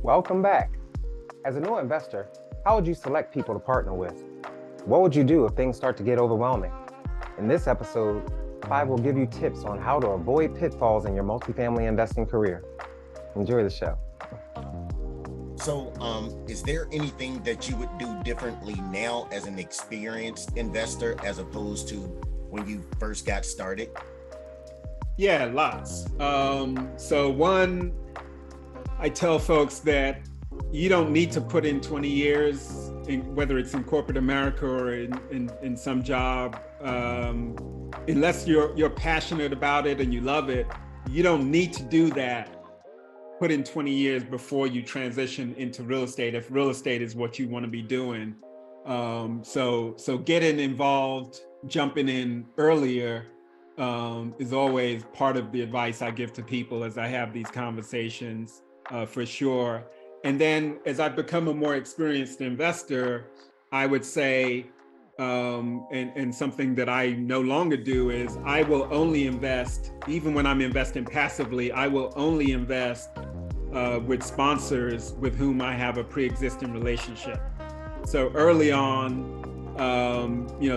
Welcome back. As a new investor, how would you select people to partner with? What would you do if things start to get overwhelming? In this episode, Clive will give you tips on how to avoid pitfalls in your multifamily investing career. Enjoy the show. So, is there anything that you would do differently now as an experienced investor as opposed to when you first got started? Yeah, lots. So one, I tell folks that you don't need to put in 20 years, whether it's in corporate America or in some job, unless you're passionate about it and you love it. You don't need to do that. Put in 20 years before you transition into real estate, if real estate is what you want to be doing. So getting involved, jumping in earlier is always part of the advice I give to people as I have these conversations, for sure. And then as I've become a more experienced investor, I would say, and something that I no longer do is I will only invest, even when I'm investing passively, I will only invest with sponsors with whom I have a pre-existing relationship. So early on,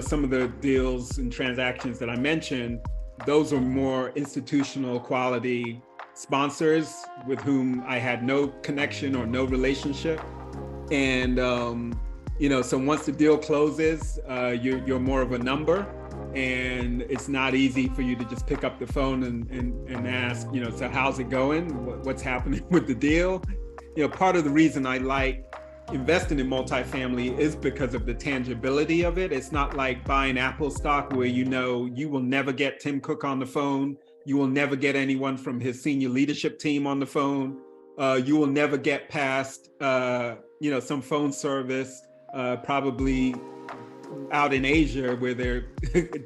some of the deals and transactions that I mentioned, those are more institutional quality sponsors with whom I had no connection or no relationship. And, so once the deal closes, you're more of a number, and it's not easy for you to just pick up the phone and ask, so how's it going? What's happening with the deal? Part of the reason I like investing in multifamily is because of the tangibility of it. It's not like buying Apple stock where you will never get Tim Cook on the phone. You will never get anyone from his senior leadership team on the phone. You will never get past some phone service, probably out in Asia where they're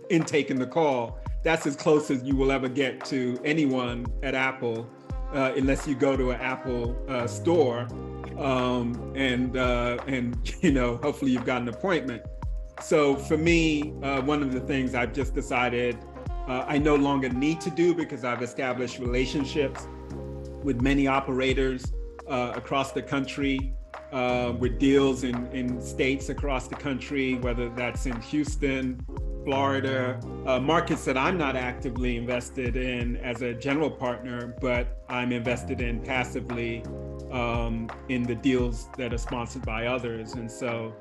intaking the call. That's as close as you will ever get to anyone at Apple, unless you go to an Apple store. And hopefully you've got an appointment. So for me, one of the things I've just decided I no longer need to do, because I've established relationships with many operators across the country, with deals in states across the country, whether that's in Houston, Florida, markets that I'm not actively invested in as a general partner, but I'm invested in passively in the deals that are sponsored by others. And so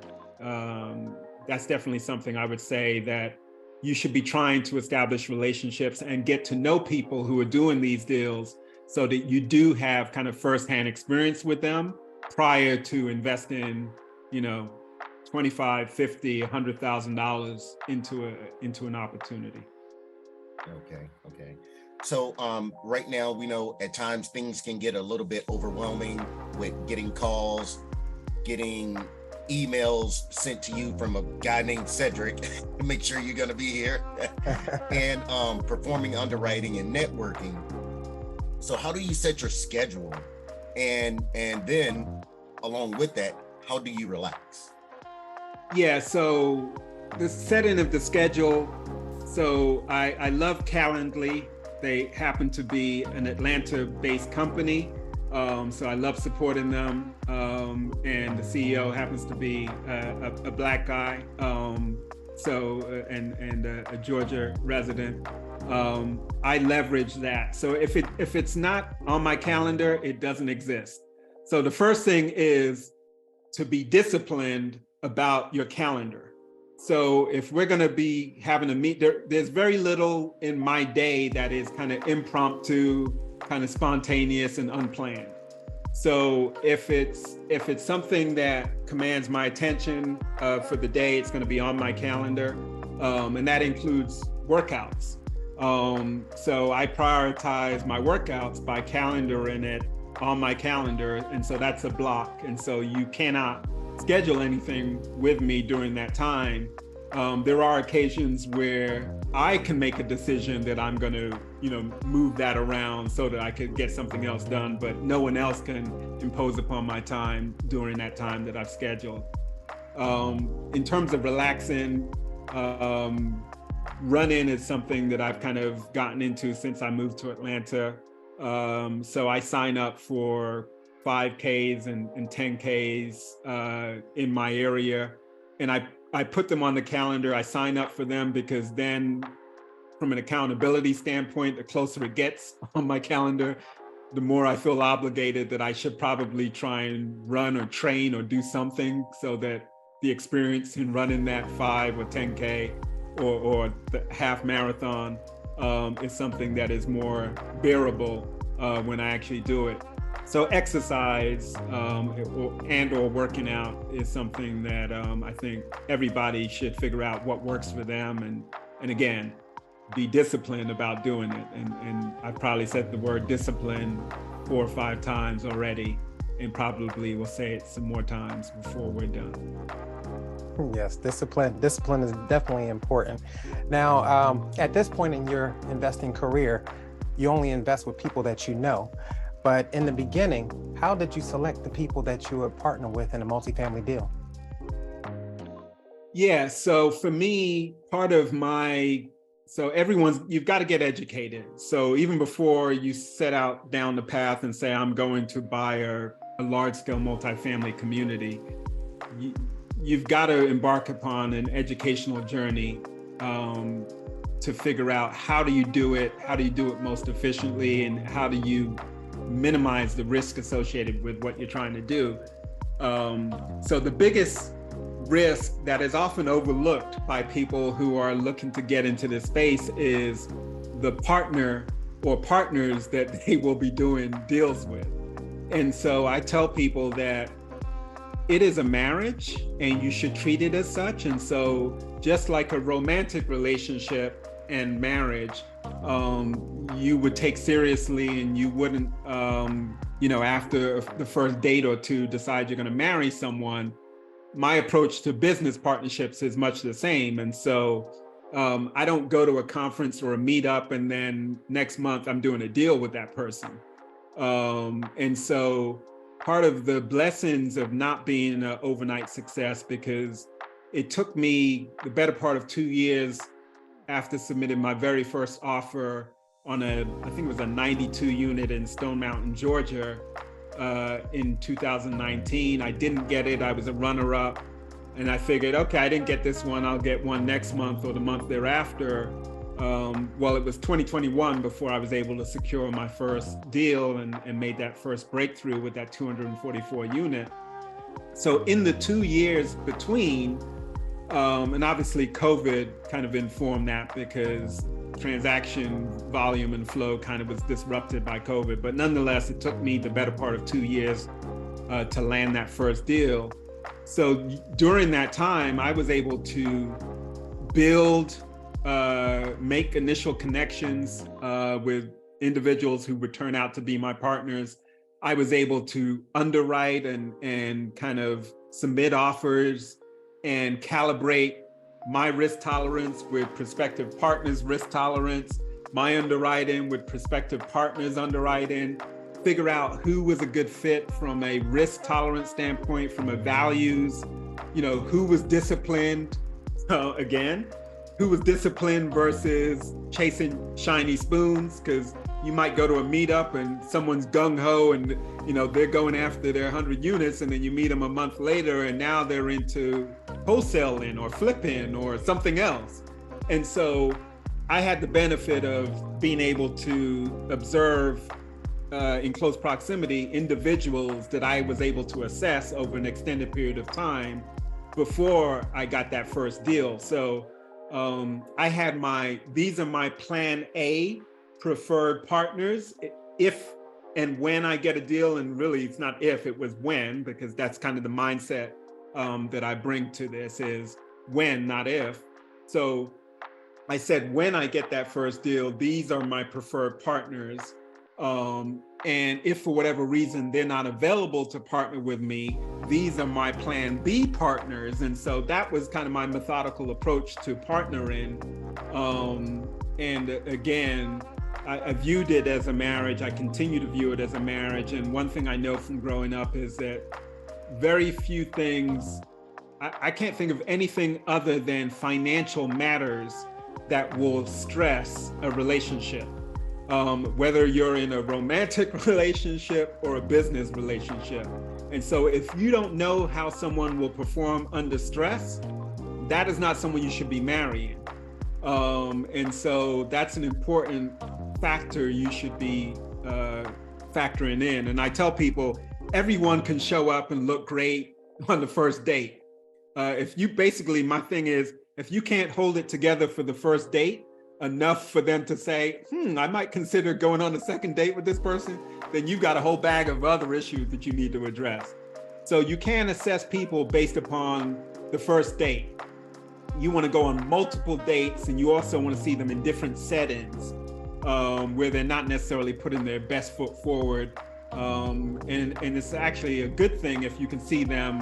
that's definitely something I would say, that you should be trying to establish relationships and get to know people who are doing these deals so that you do have kind of firsthand experience with them prior to investing, $25, $50, $100,000 into an opportunity. Okay. So right now, we know at times things can get a little bit overwhelming with getting calls, getting emails sent to you from a guy named Cedric to make sure you're going to be here, and performing underwriting and networking. So how do you set your schedule? And then along with that, how do you relax? Yeah, so the setting of the schedule. So I love Calendly. They happen to be an Atlanta-based company. So I love supporting them. And the CEO happens to be a Black guy. And a Georgia resident. I leverage that. So if it's not on my calendar, it doesn't exist. So the first thing is to be disciplined about your calendar. So if we're going to be having a meet, there's very little in my day that is kind of impromptu, kind of spontaneous and unplanned. So if it's something that commands my attention for the day, it's going to be on my calendar, and that includes workouts. So I prioritize my workouts by calendaring it on my calendar, and so that's a block. And so you cannot schedule anything with me during that time. There are occasions where I can make a decision that I'm going to, move that around so that I could get something else done, but no one else can impose upon my time during that time that I've scheduled. In terms of relaxing, running is something that I've kind of gotten into since I moved to Atlanta. So I sign up for 5Ks and 10Ks in my area. And I put them on the calendar. I sign up for them because then from an accountability standpoint, the closer it gets on my calendar, the more I feel obligated that I should probably try and run or train or do something so that the experience in running that 5 or 10K or the half marathon is something that is more bearable when I actually do it. So exercise or working out is something that I think everybody should figure out what works for them, and again, be disciplined about doing it. And I probably said the word discipline 4 or 5 times already, and probably will say it some more times before we're done. Yes, discipline is definitely important. Now, at this point in your investing career, you only invest with people that you know. But in the beginning, how did you select the people that you would partner with in a multifamily deal? Yeah, so for me, you've got to get educated. So even before you set out down the path and say, I'm going to buy a large-scale multifamily community, you've got to embark upon an educational journey to figure out how do you do it most efficiently, and how do you minimize the risk associated with what you're trying to do. So the biggest risk that is often overlooked by people who are looking to get into this space is the partner or partners that they will be doing deals with. And so I tell people that it is a marriage and you should treat it as such. And so just like a romantic relationship and marriage, you would take seriously, and you wouldn't, after the first date or two, decide you're going to marry someone. My approach to business partnerships is much the same. And so I don't go to a conference or a meetup and then next month I'm doing a deal with that person. And so part of the blessings of not being an overnight success, because it took me the better part of 2 years after submitting my very first offer on I think it was a 92 unit in Stone Mountain, Georgia, in 2019. I didn't get it. I was a runner-up, and I figured, okay, I didn't get this one. I'll get one next month or the month thereafter. Well, it was 2021 before I was able to secure my first deal and made that first breakthrough with that 244 unit. So in the 2 years between, and obviously COVID kind of informed that because transaction volume and flow kind of was disrupted by COVID. But nonetheless, it took me the better part of 2 years to land that first deal. So during that time, I was able to build, make initial connections with individuals who would turn out to be my partners. I was able to underwrite and kind of submit offers and calibrate my risk tolerance with prospective partners' risk tolerance, my underwriting with prospective partners' underwriting, figure out who was a good fit from a risk tolerance standpoint, from a values, who was disciplined, who was disciplined versus chasing shiny spoons, because you might go to a meetup and someone's gung-ho and they're going after their 100 units, and then you meet them a month later and now they're into wholesaling or flipping or something else. And so I had the benefit of being able to observe in close proximity individuals that I was able to assess over an extended period of time before I got that first deal. So I had these are my plan A preferred partners if and when I get a deal. And really it's not if, it was when, because that's kind of the mindset that I bring to this, is when, not if. So I said, when I get that first deal, these are my preferred partners. And if for whatever reason they're not available to partner with me, these are my plan B partners. And so that was kind of my methodical approach to partnering. And again, I viewed it as a marriage. I continue to view it as a marriage. And one thing I know from growing up is that very few things, I can't think of anything other than financial matters that will stress a relationship. whether you're in a romantic relationship or a business relationship. And so if you don't know how someone will perform under stress, that is not someone you should be marrying. And so that's an important factor you should be factoring in. And I tell people, everyone can show up and look great on the first date. If you basically, my thing is, if you can't hold it together for the first date, enough for them to say, I might consider going on a second date with this person, then you've got a whole bag of other issues that you need to address. So you can assess people based upon the first date. You want to go on multiple dates, and you also want to see them in different settings where they're not necessarily putting their best foot forward. And it's actually a good thing if you can see them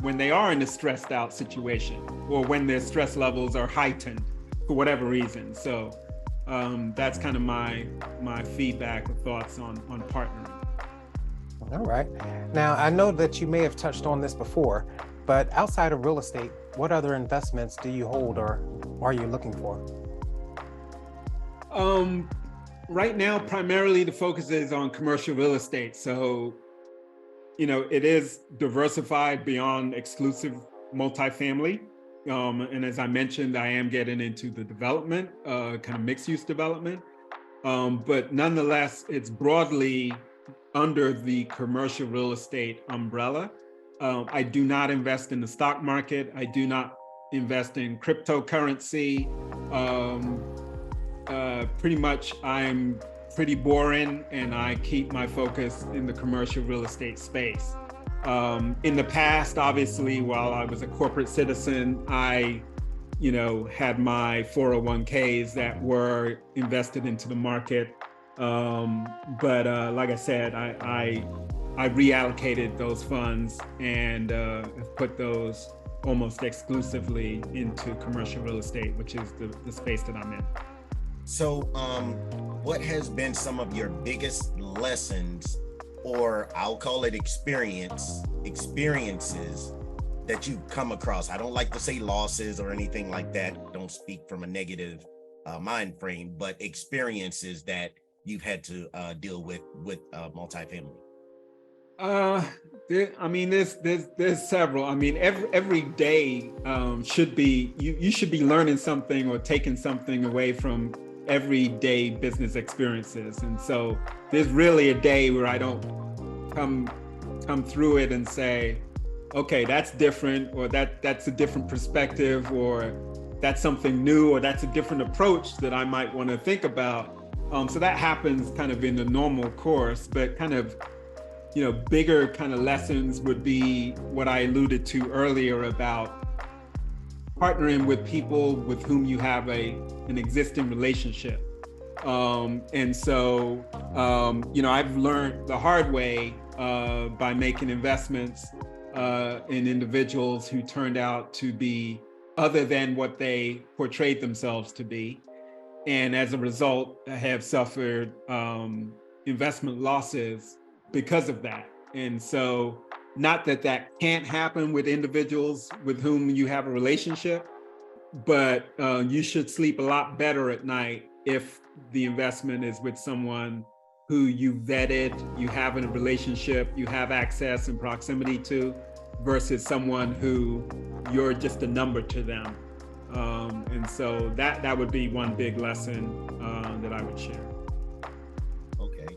when they are in a stressed out situation or when their stress levels are heightened for whatever reason. So that's kind of my feedback or thoughts on partnering. All right. Now, I know that you may have touched on this before, but outside of real estate, what other investments do you hold or are you looking for? Right now, primarily the focus is on commercial real estate. So, it is diversified beyond exclusive multifamily. And as I mentioned, I am getting into the development, kind of mixed use development. But nonetheless, it's broadly under the commercial real estate umbrella. I do not invest in the stock market. I do not invest in cryptocurrency. Pretty much I'm pretty boring, and I keep my focus in the commercial real estate space. In the past, obviously, while I was a corporate citizen, I, had my 401ks that were invested into the market. But like I said, I reallocated those funds and have put those almost exclusively into commercial real estate, which is the space that I'm in. So what has been some of your biggest lessons, or I'll call it experiences that you've come across? I don't like to say losses or anything like that. Don't speak from a negative mind frame, but experiences that you've had to deal with multifamily. There's several. I mean, every day should be, you should be learning something or taking something away from everyday business experiences. And so there's really a day where I don't come through it and say, okay, that's different, or that's a different perspective, or that's something new, or that's a different approach that I might want to think about. So that happens kind of in the normal course, but kind of, bigger kind of lessons would be what I alluded to earlier about partnering with people with whom you have an existing relationship. And so, I've learned the hard way by making investments in individuals who turned out to be other than what they portrayed themselves to be. And as a result, I have suffered investment losses because of that. And so, not that can't happen with individuals with whom you have a relationship, but you should sleep a lot better at night if the investment is with someone who you vetted, you have in a relationship, you have access and proximity to, versus someone who you're just a number to them. And so that would be one big lesson that I would share. Okay.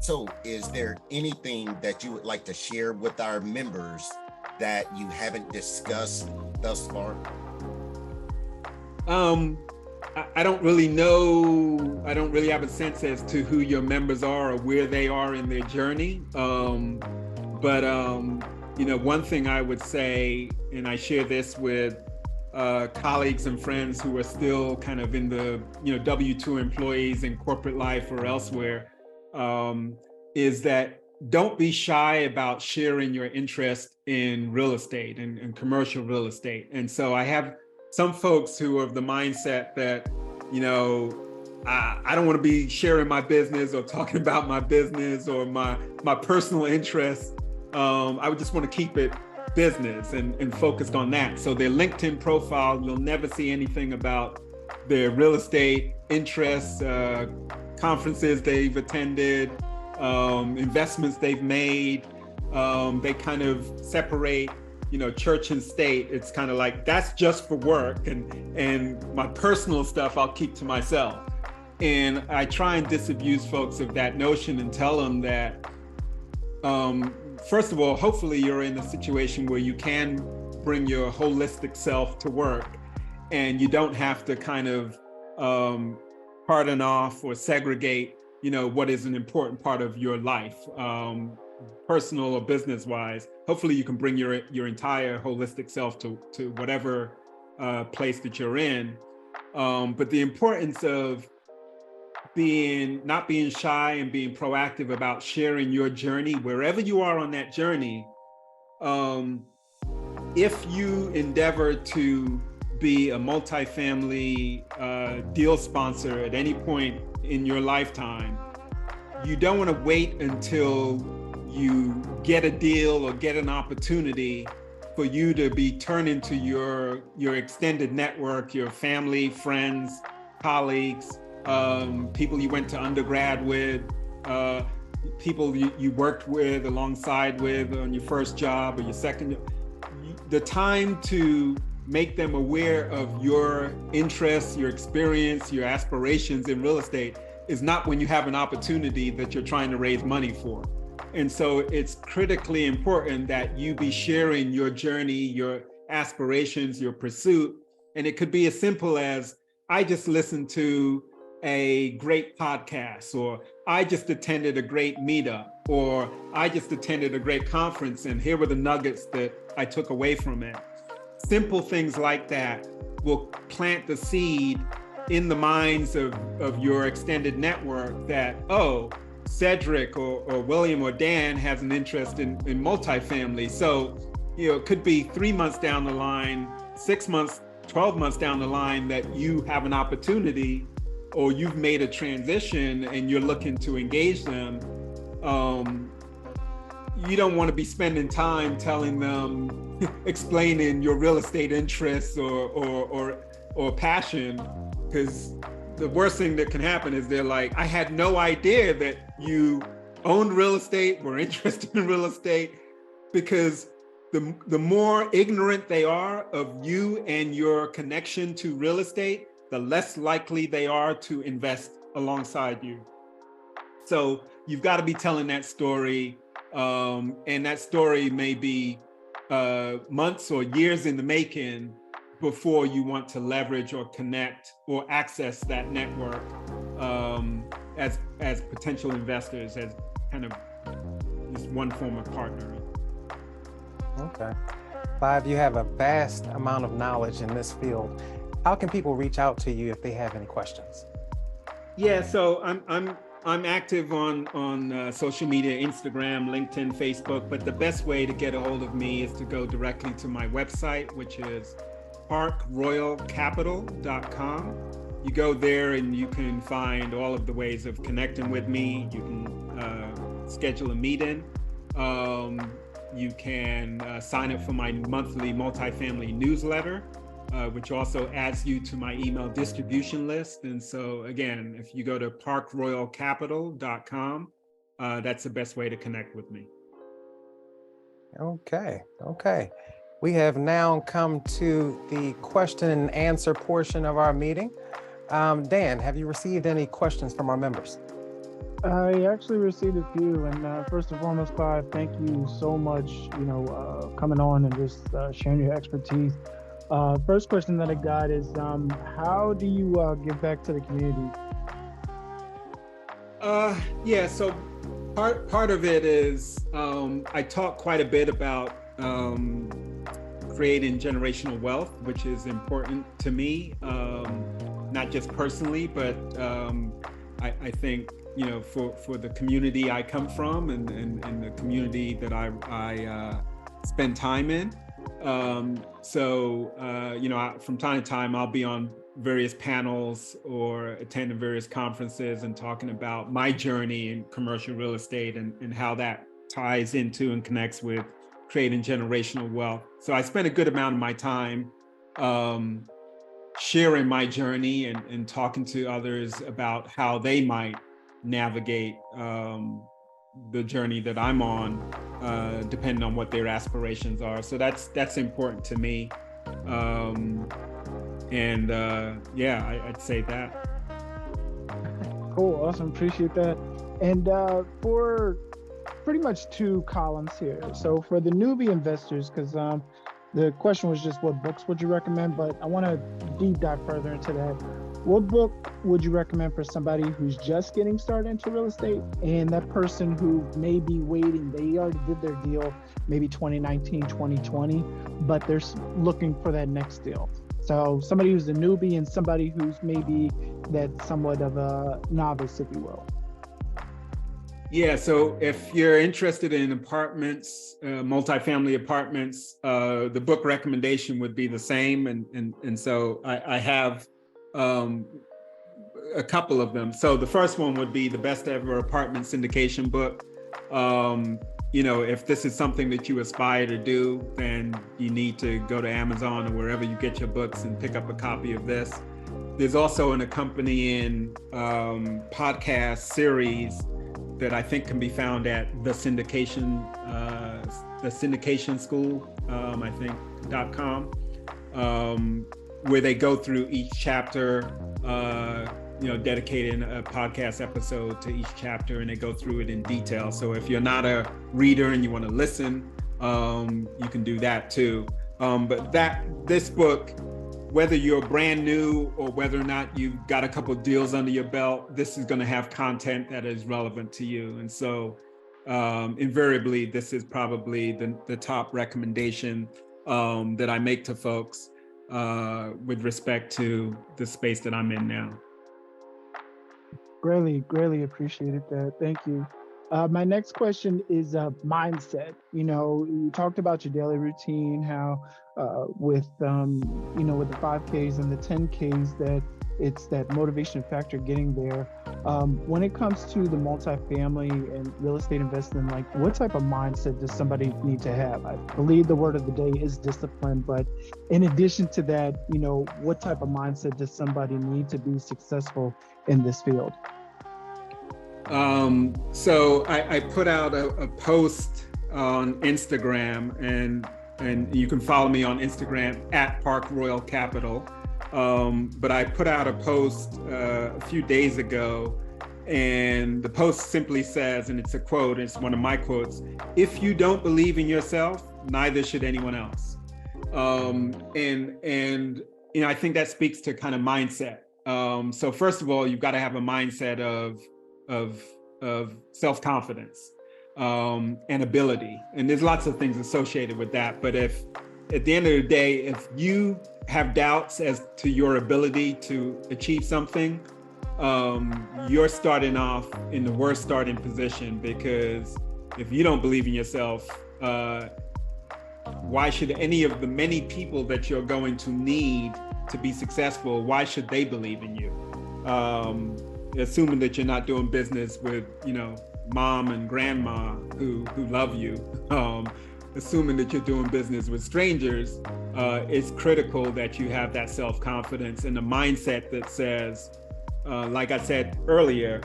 So is there anything that you would like to share with our members that you haven't discussed thus far? I don't really know. I don't really have a sense as to who your members are or where they are in their journey. But one thing I would say, and I share this with colleagues and friends who are still kind of in the W-2 employees in corporate life or elsewhere, is that don't be shy about sharing your interest in real estate and commercial real estate. And so I have some folks who are of the mindset that, I don't want to be sharing my business or talking about my business or my personal interests. I would just want to keep it business and focused on that. So their LinkedIn profile, you'll never see anything about their real estate interests, conferences they've attended, investments they've made. They kind of separate, church and state. It's kind of like, that's just for work, and my personal stuff I'll keep to myself. And I try and disabuse folks of that notion and tell them that, first of all, hopefully you're in a situation where you can bring your holistic self to work, and you don't have to kind of pardon off or segregate, what is an important part of your life, personal or business wise. Hopefully you can bring your entire holistic self to whatever place that you're in. But the importance of not being shy and being proactive about sharing your journey, wherever you are on that journey. If you endeavor to be a multifamily deal sponsor at any point in your lifetime, you don't want to wait until you get a deal or get an opportunity for you to be turned into your extended network, your family, friends, colleagues, people you went to undergrad with, people you worked with, alongside with on your first job or your second. The time to make them aware of your interests, your experience, your aspirations in real estate is not when you have an opportunity that you're trying to raise money for. And so it's critically important that you be sharing your journey, your aspirations, your pursuit. And it could be as simple as, I just listened to a great podcast, or I just attended a great meetup, or I just attended a great conference, and here were the nuggets that I took away from it. Simple things like that will plant the seed in the minds of your extended network that, oh, Cedric or William or Dan has an interest in multifamily. So, it could be 3 months down the line, 6 months, 12 months down the line that you have an opportunity, or you've made a transition and you're looking to engage them. You don't want to be spending time telling them, explaining your real estate interests or passion, because the worst thing that can happen is they're like, I had no idea that you owned real estate, were interested in real estate, because the more ignorant they are of you and your connection to real estate, the less likely they are to invest alongside you. So you've got to be telling that story, and that story may be months or years in the making before you want to leverage or connect or access that network as potential investors, as kind of just one form of partnering. Okay. Clive, you have a vast amount of knowledge in this field. How can people reach out to you if they have any questions? Yeah, so I'm active on social media, Instagram, LinkedIn, Facebook, but the best way to get a hold of me is to go directly to my website, which is parkroyalcapital.com. You go there and you can find all of the ways of connecting with me. You can schedule a meeting. You can sign up for my monthly multifamily newsletter, which also adds you to my email distribution list. And so again, if you go to parkroyalcapital.com, that's the best way to connect with me. Okay. We have now come to the question and answer portion of our meeting. Dan, have you received any questions from our members? I actually received a few, and first and foremost, Clive, thank you so much, coming on and just sharing your expertise. First question that I got is, how do you give back to the community? Yeah, so part of it is I talk quite a bit about creating generational wealth, which is important to me, not just personally, but I think, for the community I come from and the community that I spend time in. From time to time, I'll be on various panels or attending various conferences and talking about my journey in commercial real estate and how that ties into and connects with creating generational wealth. So I spend a good amount of my time sharing my journey and talking to others about how they might navigate the journey that I'm on, depending on what their aspirations are. So that's important to me. I'd say that. Cool, awesome, appreciate that. And for pretty much two columns here. So for the newbie investors, because the question was just what books would you recommend, but I want to deep dive further into that. What book would you recommend for somebody who's just getting started into real estate, and that person who may be waiting, they already did their deal maybe 2019, 2020, but they're looking for that next deal? So somebody who's a newbie and somebody who's maybe that somewhat of a novice, if you will. Yeah, so if you're interested in apartments, multifamily apartments, the book recommendation would be the same. And so I have a couple of them. So the first one would be the Best Ever Apartment Syndication book. If this is something that you aspire to do, then you need to go to Amazon or wherever you get your books and pick up a copy of this. There's also an accompanying podcast series that I think can be found at the syndication school, I think, .com, where they go through each chapter, dedicating a podcast episode to each chapter, and they go through it in detail. So if you're not a reader and you want to listen, you can do that too. But this book, whether you're brand new or whether or not you've got a couple of deals under your belt, this is going to have content that is relevant to you. And so invariably, this is probably the top recommendation that I make to folks with respect to the space that I'm in now. Greatly appreciated that. Thank you. My next question is mindset. You talked about your daily routine, how with the 5Ks and the 10Ks, that it's that motivation factor getting there. When it comes to the multifamily and real estate investing, like what type of mindset does somebody need to have? I believe the word of the day is discipline, but in addition to that, what type of mindset does somebody need to be successful in this field? So I put out a post on Instagram, and you can follow me on Instagram at Park Royal Capital. But I put out a post a few days ago, and the post simply says, and it's a quote, it's one of my quotes: "If you don't believe in yourself, neither should anyone else." I think that speaks to kind of mindset. So first of all, you've got to have a mindset of self-confidence and ability. And there's lots of things associated with that. But if at the end of the day, if you have doubts as to your ability to achieve something, you're starting off in the worst starting position, because if you don't believe in yourself, why should any of the many people that you're going to need to be successful, why should they believe in you? Assuming that you're not doing business with, mom and grandma who love you, assuming that you're doing business with strangers, it's critical that you have that self-confidence and the mindset that says, like I said earlier,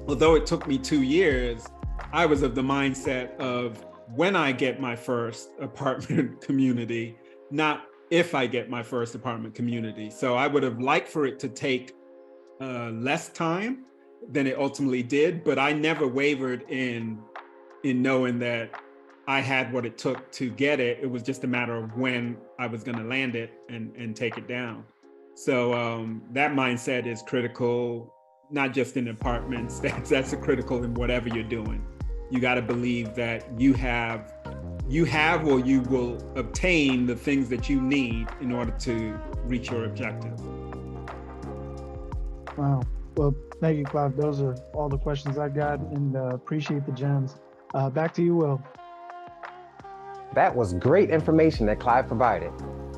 although it took me 2 years, I was of the mindset of when I get my first apartment community, not if I get my first apartment community. So I would have liked for it to take less time than it ultimately did, but I never wavered in knowing that I had what it took to get it. It was just a matter of when I was going to land it and take it down. So that mindset is critical, not just in apartments. That's critical in whatever you're doing. You got to believe that you have or you will obtain the things that you need in order to reach your objective. Wow. Well, thank you, Clive. Those are all the questions I got, and appreciate the gems. Back to you, Will. That was great information that Clive provided.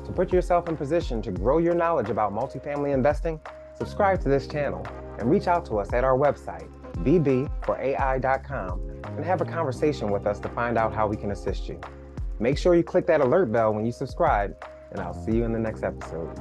To put yourself in position to grow your knowledge about multifamily investing, subscribe to this channel and reach out to us at our website, bb4ai.com, and have a conversation with us to find out how we can assist you. Make sure you click that alert bell when you subscribe, and I'll see you in the next episode.